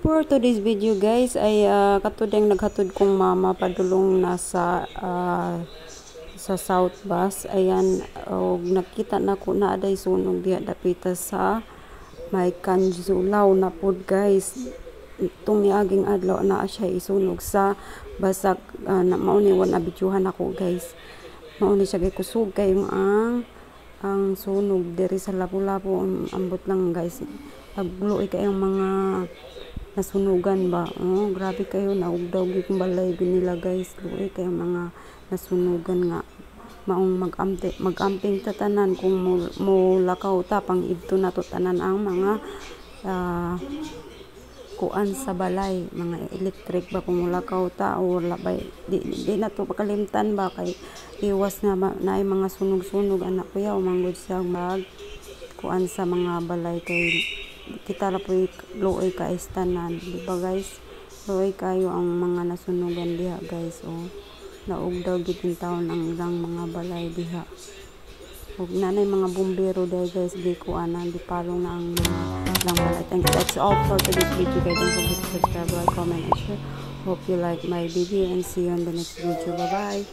For today's video guys ay katod ang naghatod kong mama padulong nasa sa South Bus. Ayan, og nakita na ko na aday sunog diha dapita sa may Kanjulaw na pod guys. Itong niaging adlaw na siya isunog sa basag na mauni wan abituhan ako guys. Mauni siya kay kusog kay ang sunog diri sa Lapu-Lapu ambot lang guys. Pagluoy kay ang mga nasunugan ba. Oh, grabe kayo, naugdaw gyud balay nila guys. Luoy kay ang mga nasunugan nga maong magamping tatanan kung mo lakaw ta pang idto na to tanan ang mga kuan sa balay, mga electric ba kung mulakaw ta o labay di na to pakalimtan ba kay iwas na naay mga sunog-sunog anak ko yaw manggod sa mag kuan sa mga balay kay kita ra po'y luoy ka istanan, di ba guys? Luoy kayo ang mga nasunugan diha guys. Oh, naugdaw gid in taon ang ilang mga balay diha. Ug nanay mga bumbero dai guys, di kuanan di palong na ang mga ilang balay. Thanks, that's all for today's video guys. Don't forget to subscribe, like, comment, and share. Hope you like my video and see you on the next video. Bye bye.